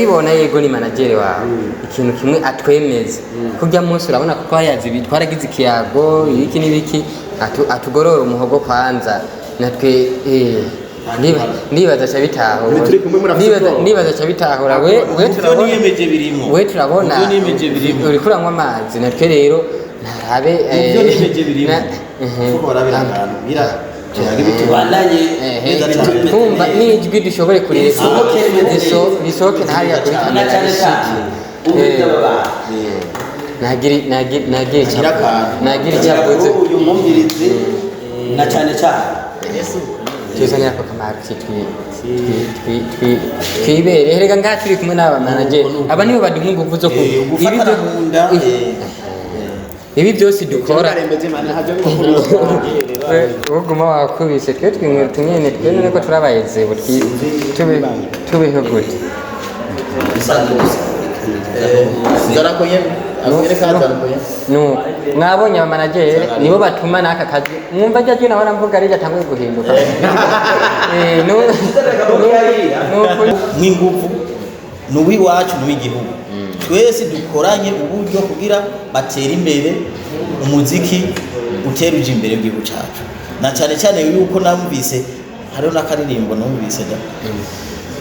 ibona yego ni manager wawe ikintu kimwe atwemeza kujya munsi urabona ko twayaze bitwaragize ikiyago iki nibiki atugorora umuhogo kwanza natwe nibaza cha bitahura nibaza cha bitahura we turabona niyemeje birimo we turabona uri kuranywa amazi natwe rero narabe ibyo niyemeje birimo kuko barabirangana mira tubandanye kumva nijwi dushobore kureka bisohoke ntari yakurikana cyane nagiri cyabuze uyu mumvirizi na cyane tuzanira ko kamariki twibere herega ngaturi kumwe n'aba manager aba nibo baduha ingufu zo ibi byose dukora uguma wakubise twe twimwe tunyene twe none ko turabayeze tubeho gute no mwabonye abamanagere nibo batuma n'aka kazi mwumva jya nabona mvuga ari atanguye guhinduka n'ingufu n'uwiwacu n'uw'igihugu twese dukoranye uburyo kugira batera imbere umuziki uteruje imbere y'igihugu cyacu na cyane cyane yuko namvise hariho n'akaririmbo numvise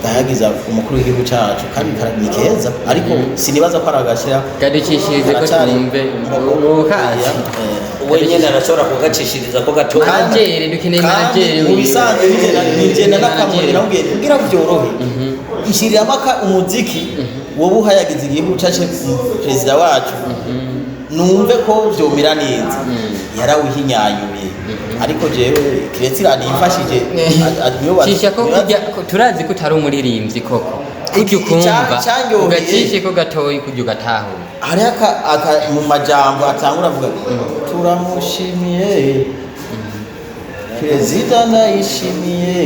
gahagiza umukuru w'igihugu cyacu kandi ni keza ariko sinibaza ko aragashira gadicishirize ko twumve ubukaza uwe nyene arashobora kugacishiriza ko gato manager dukeneye manager ubisanzwe bigenda n'akamurira ubwiye kugira byorohe ishirira maka umuziki wowe uhayagiza igihugu cyacu president wacu numve ko vyomira neza yarawihinyanyuye ariko jewe kiretira nimfashije cisha ko kujya turazi ko tari umuririmbyi koko ujye kumva ugacishe ko gatoyi kujya ugataho hari aka mumajambo atangura avuga turamushimiye president nayishimiye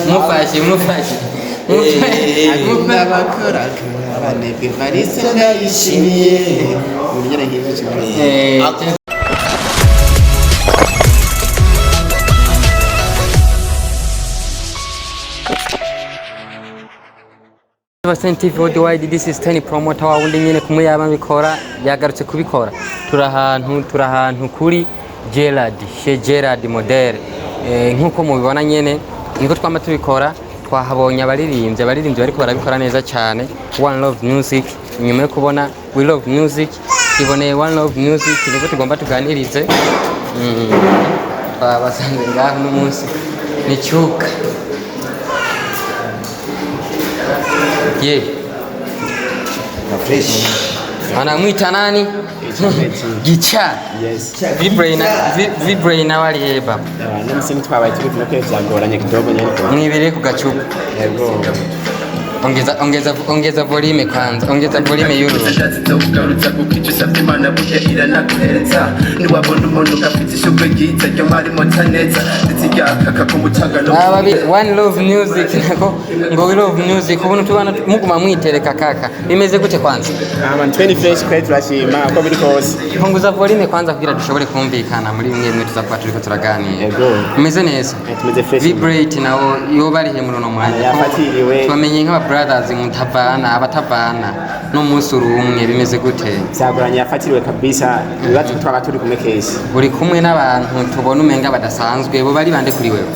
mufashe n'abakora abanebwe Varisi ndayishimiye uburyo nagiye cyane Sten TV worldwide. This is Sten promoter wa wundi nyene kumwe yaba bikora yagarutse kubikora turahantu kuri Gerard model nkuko mubibona nyene niko twama tubikora twahabonye abaririmbyi bariko barabikora neza cyane. One Love Music nyuma yo kubona We Love Music iboneye One Love Music niko tugomba tuganirize basanze ngaho no munsi ni cyuka ye fresh anamwita nani gicha vibre na wali heba n'umusingi twabaye turi kumwe byagoranye kidogo nyene mwibere ku gacupa yego ongeza volume kwanza ongeza volume yuru kugarutsa kukicu sabye mana buhira nakuhereza niwabona umuntu kafite ishugwe gitse ryo mari montaneza ndetse yakaka kumutagano One Love Music nako ngo We Love Music ubuntu tubana muguma mwitereka kaka bimeze gute kwanza abantu 20 fresh kwe turashima ko biri kose ongeza volume kwanza kugira dushobore kumvikana muri bimwe tuzakuba turiko turaganira yego bimeze neza tumeze fresh vibrate nawo yo barihe muri no mwanya yafatiriwe twamenye nka brothers mutavana abatavana no munsi urumwe bimeze gute byagoranye yafatiriwe kabisa bibazo twaba turi kumwe case uri kumwe n'abantu tubona umenga badasanzwe bo bari bande kuri wewe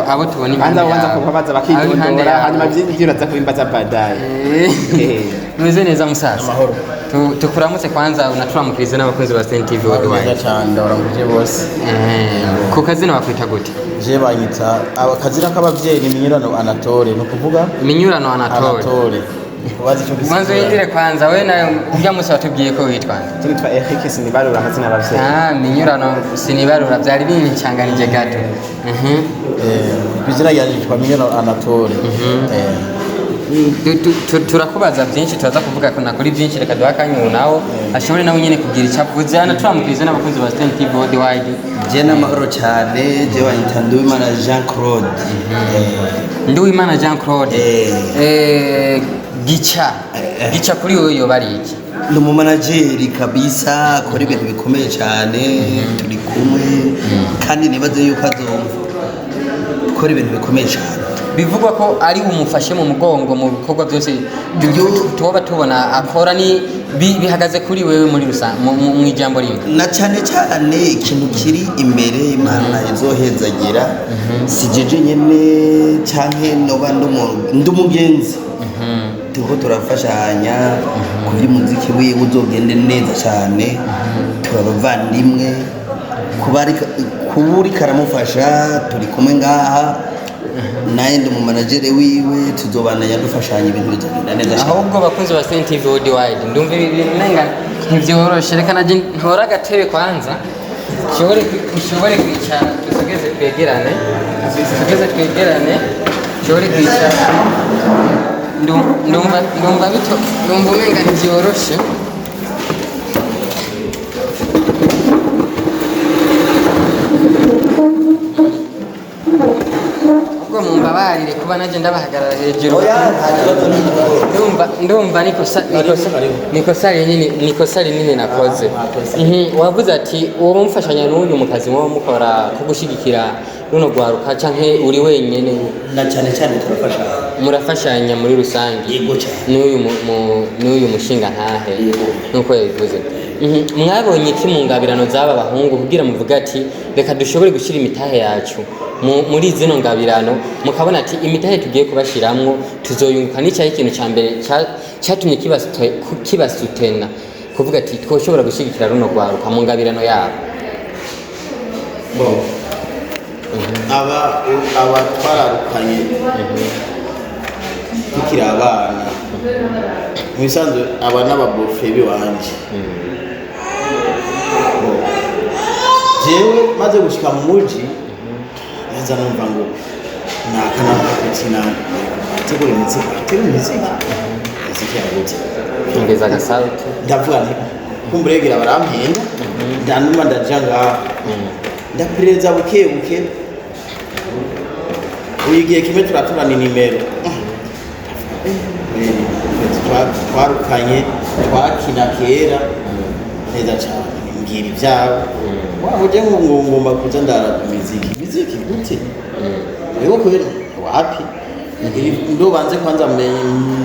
abo tubona banza kubabaza bakidondora hanyuma byinjira za kubimbaza baadaye meze neza musasa amahoro tukuramutse kwanza unaturamukirize n'abakunzi ba Sten TV worldwide cyane ndabaranguje bose ku kazina bakwita gute je banyita abakazira k'abavyeyi ni minyurano Anatole no kuvuga minyurano Anatole wazi cyo gisa mwanzo yitire kwanza we nayo ujya musi watubwiye ko witwa twa Eric sinibarura amazina y'abavyeyi minyurano sinibarura byari bincanganije gato bizira yitwa minyurano Anatole turakubaza byinshi tuza kuvuga ko nakuri byinshi reka duhakanye nawo ashobore nawe nyene kugira icyavuze ana turamukirize n'abakunzi ba Sten TV worldwide je n'amahoro cyane je wanyita Nduwimana Jean Claude Nduwimana Jean Claude gica kuri wowe yo bari iki ni umumanageri kabisa akora ibintu bikomeye cyane turi kumwe kandi nibaze yuko azumva dukora ibintu bikomeye cyane. bivugwa ko ari umufashe mu mugongo mu bikorwa byose tuba tubona akora ni bihagaze kuri wewe muri rusange mu ijambo rimwe. Na cyane cyane ikintu kiri imbere Imana izohezagira si jeje nyene canke noba ndumugenzi turiko turafashanya kugira umuziki wiwe uzogende neza cyane, turabavandimwe kuburi karamufasha, turi kumwe ngaha naye ndi mu managere wiwe, tuzobandanya dufashanya ibintu bizogenda neza cyane. Ahubwo bakunzi ba Sten TV worldwide ndumva ibintu nenga ntivyoroshe, reka naje ntora agatebe kwanza ushobore kwicara, tusogeze twegerane ushobore kwicara. Ndumva umenga ntivyoroshe. Mumbabarire kuba naje ndabahagarara hejuru. Ndumva nikosa rinini nakoze. Wavuze ati uwo mufashanya n'uyu mu kazi muba mukora ko gushigikira runo rwaruka canke uri wenyene? Na cyane cyane turafashanya. Murafashanya muri rusange. Yego cyane. N'uyu mushinga ntahe nuko yabivuze. Mwabonye iki mu ngabirano z'aba bahungu kugira muvuga ati reka dushobore gushyira imitahe yacu muri zino ngabirano, mukabona ati imitahe tugiye kubashiramwo tuzoyunguka n'icyayi ikintu cya mbere cyatumye kibasutena kuvuga ati twoshobora gushyigikira runo rwaruka mu ngabirano yabo? aba twararukanye tukiri abana mu bisanzwe aba n'ababofe biwanje. Jewe maze gushika mu muji neza numva ngo nakana kutina tegura imiziki yagutse ngeza gasauti ndavuga nti kumburegera barampinga ndanuma ndajanga ndapereza buke uyigiye kimwe turaturana nimero twarukanye twakina kera neza cyane mbwira ibyabo wahuje ngomba kuza ndara imiziki gute rero ko wapi ndo banze kwanza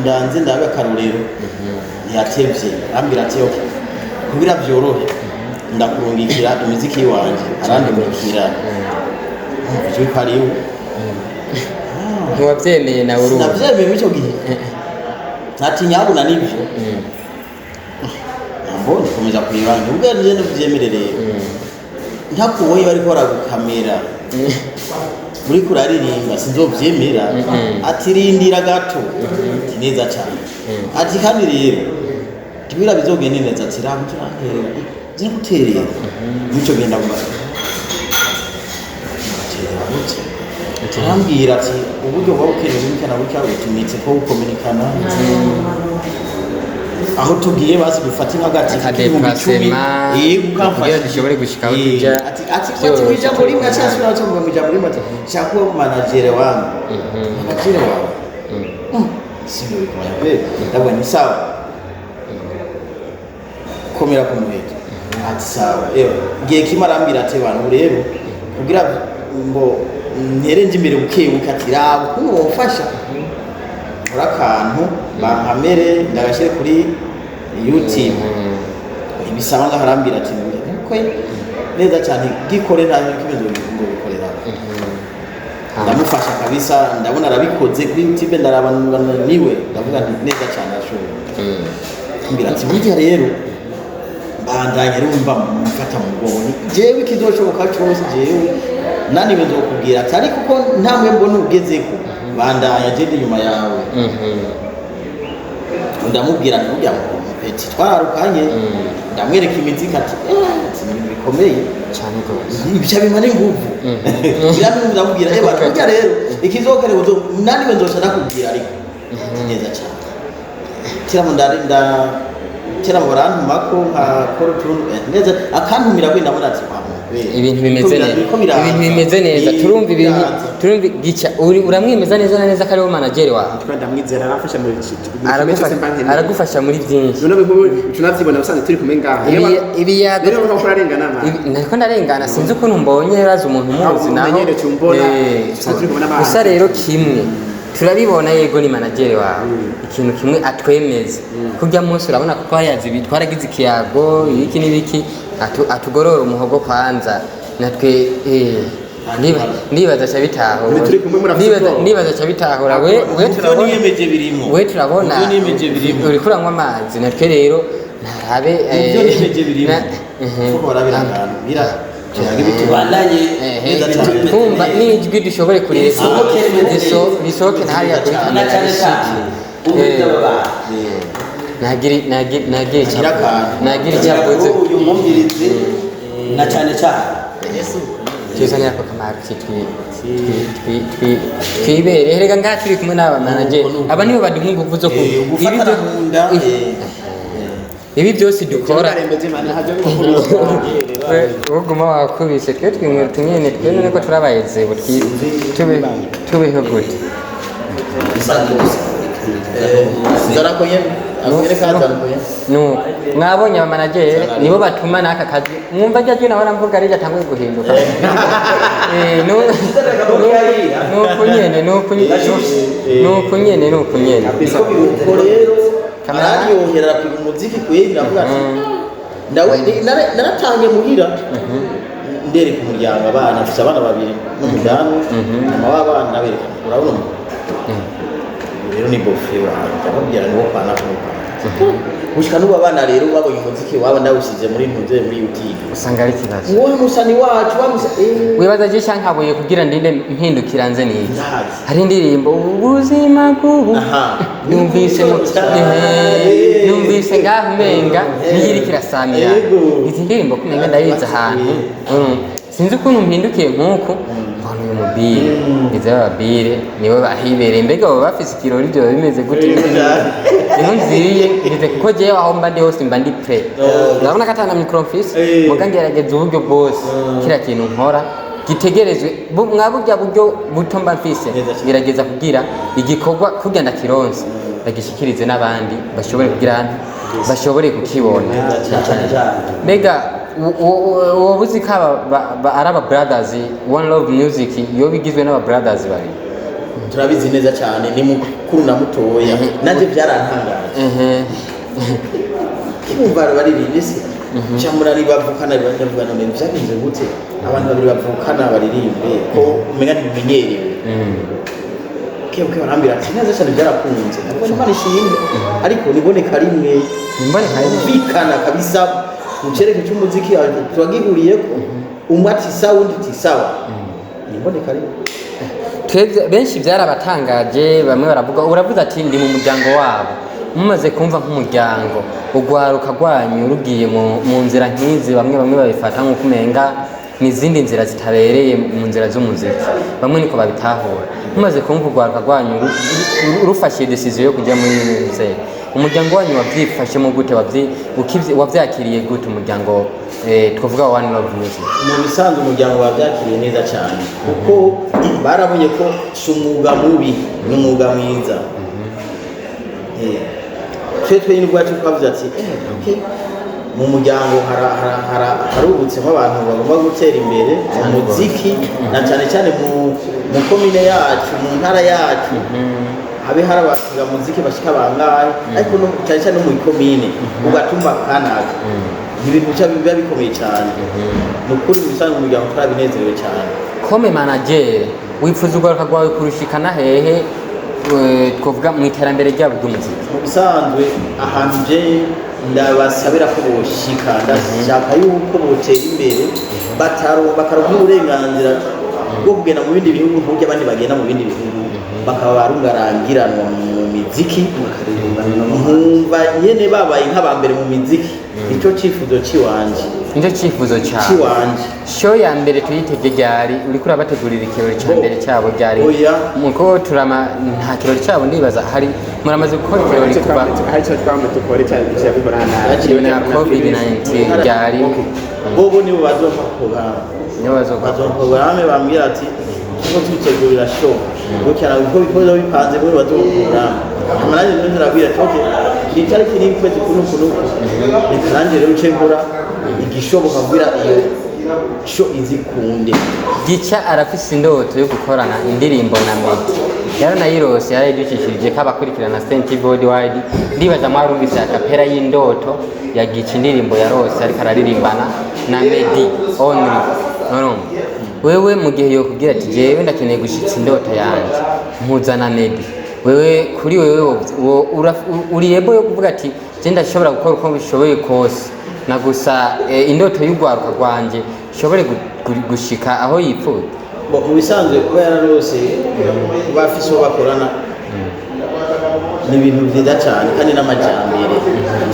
ndanze ndabe akarorero yatevye ambira ati okay kubira byorohe ndakurungikira imiziki wanje arandi mukira cyo kariyo ntiwabyemeye nawe uru nabyemeye mu cyo gihe ati nyabuna nibyo mbona komeza kuyibanga ubwo nje ndavyemerereye ntakuboye bari kora gukamera muri kuraririmba sinzovyemera ati rindira gato neza cyane ati kandi rero tubira bizogenda neza ati ramutura zino guterera mucyo genda gumara turambwira ati uburyo bwo gukenera bikana bucya butumetse ko gukominikana aho tugiye basi dufata nk'agati kadeplasema kugira dushobore gushikaho tujya ati wijambo rimwe cyasubira cyo mu ijambo rimwe ati shakuwa manager wangu manager wawe sino bikomeye be ndabona ni sawa komera ku muheto ati sawa giye kimarambira ati bantu rero kugira ngo nterenje imbere ukatira ukuntu wofasha urakantu bankamere ndagashire kuri YouTube ibisaba ngaharambira ati ko neza cyane gikore nta kibazo ngo bikorera ndamufasha kabisa ndabona arabikoze kuri YouTube ndarabana niwe ndavuga nti neza cyane ashobora mbira ati burya rero bandanye rumva mufata mu bwonko jewe kizoshoboka cyose jewe nani bendo kubwira atari kuko ntamwe mbona ugezeko bandanya je nyuma yawe ndamubwira n'ujya ati twararukanye ndamwereka imiziki ati bikomeye cyane rwose ibyo bimana ingufu biramwe ndamubwira burya rero ikizokere uzo nani bendo nakubwira ariko neza cyane kira mu barantu mako nka korutu neza akantumira kwenda mbona ati ibintu bimeze neza ibintu bimeze neza turumva ibintu turumva gica uramwemeza neza na neza ko ari wo manager wawe ndamwizera arafasha muri aragufasha muri byinshi none tunavyibona usanze turi kumwe ngaha ibiyaga rero uko urarengana nariko ndarengana sinzi ukuntu mbonye raza umuntu muzi naho gusa rero kimwe turabibona yego ni manager wawe ikintu kimwe atwemeza kurya munsi urabona ko twayaze bitwaragize ikiyago iki n'ibiki atugorora umuhogo kwanza natwe nibaza cha bitahura nibaza cha bitahura we turabona niyemeje birimo we turabona uri kuranywa amazi natwe rero ntarabe ibyo niyemeje birimo kuko barabirangana bira tubandanye kumva n'ijwi dushobore kureka risohoke ntahari yakurikirana nagiri icyavuze uyu mwumvirizi na cyane cyane tuzanira ko kamaro twibere rega ngaha turi kumwe n'aba manager aba nibo baduha ingufu zo ibi byose dukora uguma wakubise twe twimwe tumyene twe none ko turabayeze tubeho gute no mwabonye aba manager nibo batuma naka kazi mwumva jya jina wana mvuga rija tangwe guhinduka no kunyene ko rero araryohera ku muziki kwera avuga ati ndawe naratangiye muhira ndere ku muryango abana afite abana babiri n'umudamu mama w'abana nabereka urabona rero ni bofe wanjye ababwira ngo pana gushika n'ubu abana rero babonye umuziki wabo ndawusize muri ntuze muri YouTube usanga ari kibazo wowe musani wacu wibaza je cyankabuye kugira ndinde mpindukira nze niki hari indirimbo ubuzima bw'ubu numvise ngaho menga niyiri kirasamira izi ndirimbo kumenga ndayiza ahantu sinzi ukuntu mpindukiye nkuko mbona uyu mubire iza babire nibo bahibereye mbega baba bafise ikirori byo bimeze gute niho nziriye ngeze kuko jewe aho mba ndi hose mba ndi pre urabona ko atana microphone muga ngerageza uburyo bwose kira kintu nkora gitegerezwe mwaburya buryo buto mba mfise ngerageza kugira igikorwa kurya ndakironse bagishikirize n'abandi bashobore kugira bashobore kukibona mbega wobuzi ko araba brothers one love music yo bigizwe n'aba brothers bari turabizi neza cyane ni mukuru na mutoya nanje byarantangaje kimumva bari bindese cyamura ari bavukana bavuga none byagenze gute abantu babiri bavukana baririmbe ko umenga ntibimenyerewe kebwe barambira ati neza cyane byarakunze nabwo Imana ishimwe ariko niboneka rimwe bikana kabisa mucereke cy'umuziki turagihuriye ko umwe ati sawa undi ati sawa niboneka rimwe twebwe benshi byarabatangaje bamwe baravuga uravuga ati ndi mu muryango wabo mumaze kumva nk'umuryango ugwaruka rwanyu rugiye mu nzira nk'izi bamwe babifata nk'uko umenga n'izindi nzira zitabereye mu nzira z'umuziki bamwe niko babitahura mumaze kumva ugwaruka rwanyu rufashe decision yo kujya muri nzira umuryango wanyu wabyifashemo gute wabyakiriye gute umuryango twavuga wa one love music mu bisanzwe umuryango wabyakiriye neza cyane kuko barabonye ko umwuga mubi n'umwuga mwiza twe nyine ubwacu twavuze ati mu muryango harubutsemo abantu bagomba gutera imbere mu muziki na cyane cyane mu komine yacu mu ntara yacu habe hari abasiga muziki bashika bangahe ariko no cyane cyane mu komine ugatumba kanaka ibintu biba bikomeye cyane nukuri bisanzwe umuryango turabinezerewe cyane kome manager wifuza ugaruka rwawe kurushikana hehe twavuga mu iterambere ryabo ry'umuziki mu bisanzwe ahantu je ndabasabira ko boshika ndashaka yuko botera imbere bakaronka uburenganzira bwo kugenda mu bindi bihugu nk'uko abandi bagenda mu bindi bihugu bakaba barungarangiranwa mu miziki nkumva nyene babaye nk'abambere mu miziki icyo cyifuzo ciwanje nicyo cyifuzo cyawe ciwanje show ya mbere tuyitege ryari uriko urabategurira ikirori cya mbere cyabo ryari oya muko nta kirori cyabo ndibaza hari muramaze gukora ikirori kuva hari icyo twama dukora cyane bikorana na covid-19 ryari bobo nibo bazompa porogaramu niyo bazokora porogaramu bambwira ati kuko tubitegurira show gukira uko bikoze bipanze muri bazompa porogaramu amaranye n'undi arabwira ati okay itariki ni kwezi kuno kandi rero ucengura igishoboka kugira iyo show izikunde gica arafise indoto yo gukorana indirimbo na Meddy yarayironse yarayidukishije kabakurikirana Sten worldwide ndibaza mwarumvise akapera y'indoto ya gica indirimbo yarose ariko araririmbana na Meddy only no wewe mu gihe yo kugira ati jewe ndakeneye gushitsa indoto yanje mpuzana Meddy wewe kuri wewe uri ebo yo kuvuga ati je ndashobora gukora uko bishoboye kose na gusa indoto y'ugwaruka rwanje shobore gushika aho yipfuza mu bisanzwe kuba yararose bafise uwo bakorana ni ibintu byiza cyane kandi n'amajyambere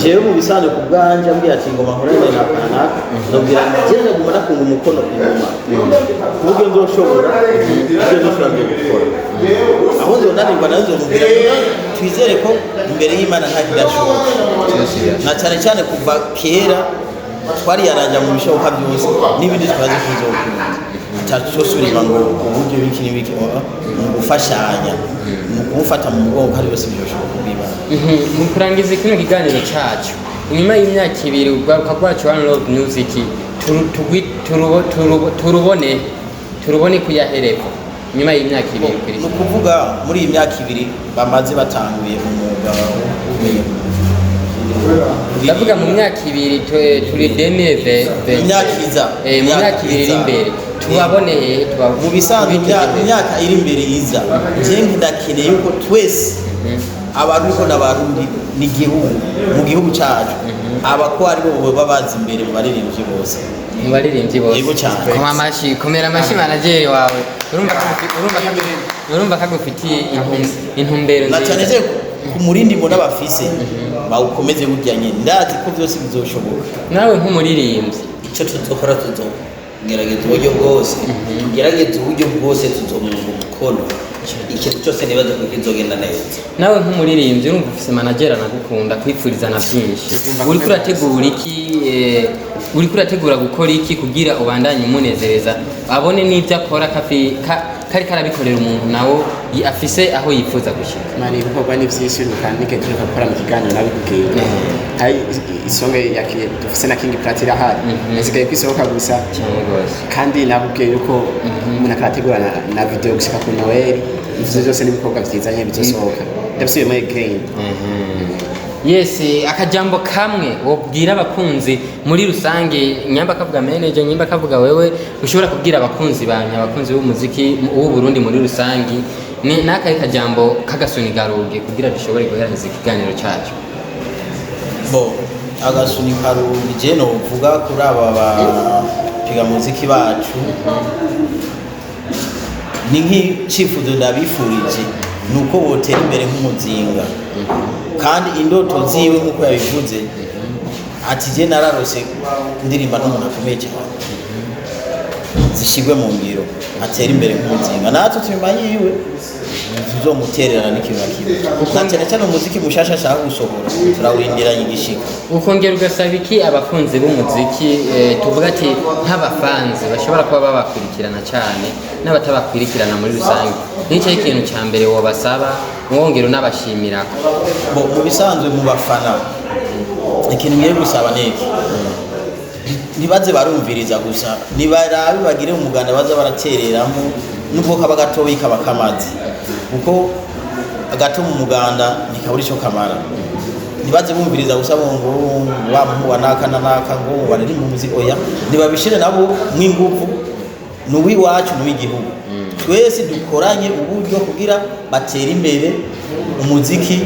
jewe mu bisanzwe ku bwanje ambwira ati ngoma nkorane na kanaka ndabwira ngenda gumana kunga umukono inyuma uburyo nzoshobora gukora aho nzonanirwa nazo mubwira twizere ko imbere y'Imana nta kidashoboka na cyane cyane kuva kera twari yaranja mu bishoboka byose n'ibindi twazi kuzokunda cyosubira ngo uburyo biki n'ibiki gufashanya mu kumufata mu mugongo hari yose byoshoboka kubiba mu kurangiza kino kiganiro cyacu nyuma y'imyaka 2 ubwaruka bwacu One Love Music turubone kuyahereko nyuma y'imyaka 2 kuri no kuvuga muri iyi myaka 2 bamaze batanguye umwuga ndavuga mu myaka 2 turi demeve imyaka iza mu myaka 2 iri imbere tubaboneye mu bisanzwe imyaka iri imbere iza je ndakeneye yuko twese abaruko n'abarundi n'igihugu mu gihugu cyacu abako ari bo babaza imbere mu baririmbyi bose yego cyane koma amashi komera amashi manager wawe urumva kagufitiye intumbero nziza cyane je ku murindi mbona bafise bawukomeze burya ndazi ko byose bizoshoboka nawe nk'umuririmbyi icyo tutokora tuzogerageza uburyo bwose tugerageza uburyo bwose tuzomukono ikintu cyose nibaza ko kizogenda neza nawe nk'umuririmbyi urumva ufise manager anagukunda kwipfuriza na byinshi uri kurategura gukora iki kugira ubandanye umunezereza abone n'ibyo akora kari karabikorera umuntu nawo afise aho yifuza gushika mari ibikorwa ni byinshi kandi nike gukora mu kiganiro nabikubwiye hari isonga yakiye dufise na King Platira hari nasigaye kwisohoka gusa cyane gose kandi nabubwiye yuko umuntu akategura na video gushika ku Noel ivyo byose n'ibikorwa byizanye bizosohoka ndabisuye muri game yes akajambo kamwe wobwira abakunzi muri rusange nyamba kavuga manager nyamba kavuga wewe ushobora kubwira abakunzi banya abakunzi b'umuziki w'u Burundi muri rusange naka kajambo kagasuni garuge kugira dushobore guhereza ikiganiro cyacu bo agasuni karuge je no vuga kuri aba piga muziki bacu ni nk'icyifuzo ndabifurije nuko botera imbere nk'umuzinga kandi indoto ziwe nkuko yabivuze ati je nararose ndirimba n'umuntu akomeye cyane zishigwe mu ngiro atera imbere nk'umuzinga natwe tubimanyiwe tuzomutererana n'ikintu kimwe cyane cyane umuziki mushasha ashaka gusohora turawurindiranye igishika ukongera ugasaba iki abakunzi b'umuziki tuvuga ati nk'abafanzi bashobora kuba babakurikirana cyane n'abatabakurikirana muri rusange n'icyo ikintu cya mbere wobasaba mwongera unabashimira mu bisanzwe mu bafana ikintu ngiye gusaba niki ntibaze barumviriza gusa nibarabe bagire umuganda baza baratereramo nubwo kaba gatoyi kaba kamazi kuko agato mu muganda nikaburi cyo kamara ntibaze bumviriza gusa ngo wa naka ngo bariri mu muziki oya nibabishire nabo mw'ingufu nuwi wacu n'uw'igihugu twese dukoranye uburyo kugira batera imbere umuziki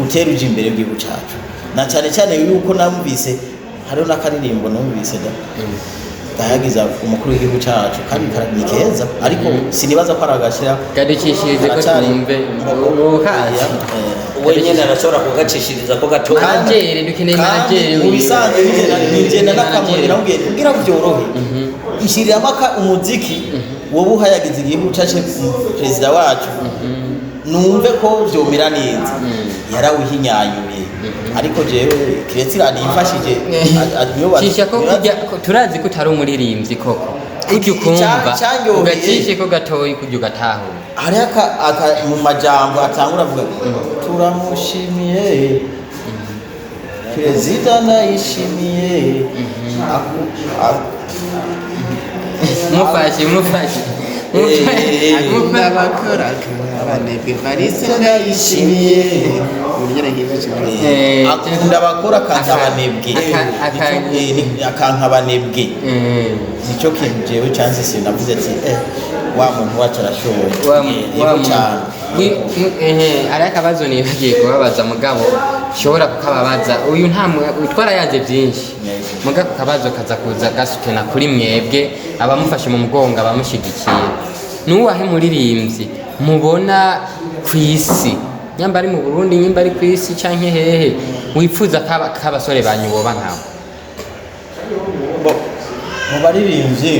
uteruje imbere y'igihugu cyacu na cyane cyane yuko namvise hariho n'akaririmbo numvise da gahagiza umukuru w'igihugu cyacu kandi ni keza ariko sinibaza ko aragashyira gadukishirize ko twumve ubuhazi we nyine arashobora kugacishiriza ko gato managere dukeneye managere ubisanzwe bigenda n'akamurira kugira ngo byorohe ishirira maka umuziki wowe uhayagiza igihugu cyacu perezida wacu numve ko byomera neza yarawihinyanyuye ariko jewe kiretse radimfashije cisha ko kujya turazi ko utari umuririmbyi koko ujya ukumva ugacishe ko gatoyi kujya ugataho hari aka mumajambo atangura avuga turamushimiye perezida nayishimiye mufashe n'abakora abanebwe Paris ndayishimiye akunda abakora akankabanebwe akankabanebwe nicyo kintu jewe chance sinavuze ati wa muntu wacu arashoboye cyane ari akabazo nibagiye kubabaza mugabo shobora kukababaza uyu twarayaze byinshi mugabo kabazo kaza kuza gasukena kuri mwebwe abamufashe mu mugongo abamushigikiye nuwahe muririmbyi mubona ku isi nyamba ari mu Burundi nyamba ari ku isi canke hehe wifuza kabasore banyu boba nkawe mu baririmbyi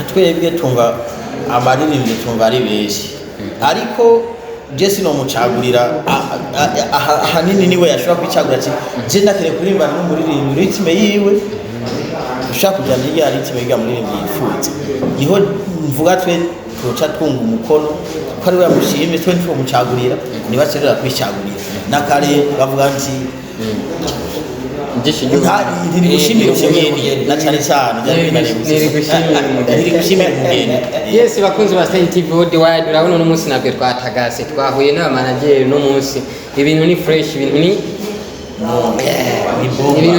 twebwe tumva abaririmbyi tumva ari benshi ariko Jesse no mucagurira ahanini niwe yashobora kwicagura ati je ndakere kuririmba n'umuririmbyi ritme yiwe ushaka kujya muri ya ritme yiga muririmbyi yifuza niho mvuga twe tuca twunga umukono ko ari we yamushimye twe ntwo mucagurira niba cerera kwicagurira nakare bavuga nti ntiri gushimira umugeni na cyane cyane ntiri gushimira umugeni. Yes, bakunzi ba Sten TV worldwide urabona no munsi nabwe twatagase twahuye n'abamanageri no munsi ibintu ni fresh ibintu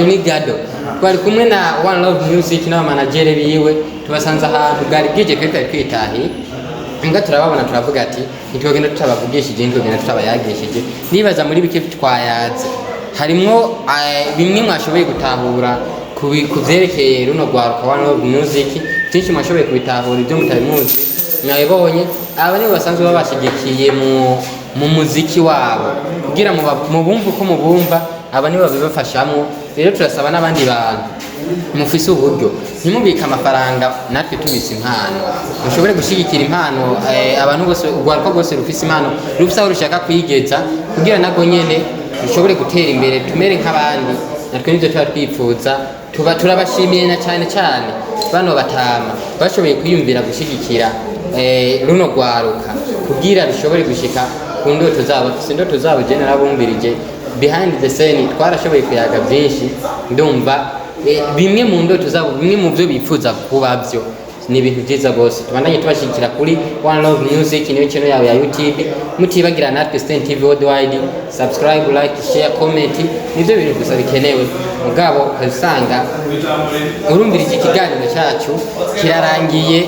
ni gado twari kumwe na One Love Music n'abamanageri biwe tubasanze ahantu gari bwije kwitahi nga turababona turavuga ati nitwogenda tutabavugishije nitwogenda tutabayagishije nibaza muri bike twayaze harimwo bimwe mwashoboye gutahura kuvyerekeye runo rwaruka One Love Music byinshi mwashoboye kubitahura ibyo mutabimuzi mwabibonye aba nibo basanzwe babashigikiye mu muziki wabo kugira mu bumva uko mubumva aba nibo babibafashamo rero turasaba n'abandi bantu mufise uburyo ntimubike amafaranga natwe tubise impano mushobore gushigikira impano abantu bose urwaruka rwose rufise impano rufise aho rushaka kwigeza kugira nabwo nyene dushobore gutera imbere tumere nk'abandi natwe nivyo tuba twifuza turabashimiye na cyane cyane bano batama bashoboye kwiyumvira gushigikira runo rwaruka kugira rushobore gushika ku ndoto zabo indoto zabo je narabumvirije behind the scene twarashoboye kuyaga byinshi ndumva bimwe mu ndoto zabo bimwe mu byo bifuza kuba byo ni ibintu byiza gose tubandanye tubashikira kuri One Love Music niyo channel yawe ya YouTube mutibagira natwe Sten TV worldwide subscribe like share comment nivyo bintu gusa bikenewe mugabo usanga urumvira iki kiganiro cyacu kirarangiye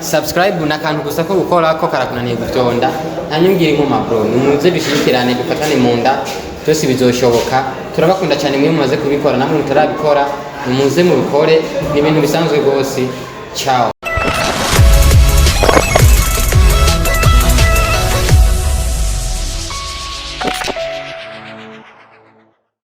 subscribe nakantu gusa ko gukora ko karakunaniye gutonda nanyumgira inkuma bro nimuze dushikirane dufatane mu nda twese bizoshoboka turabakunda cyane mwe mumaze kubikora namwe mutarabikora nimuze mubikore ni ibintu bisanzwe gose ciao.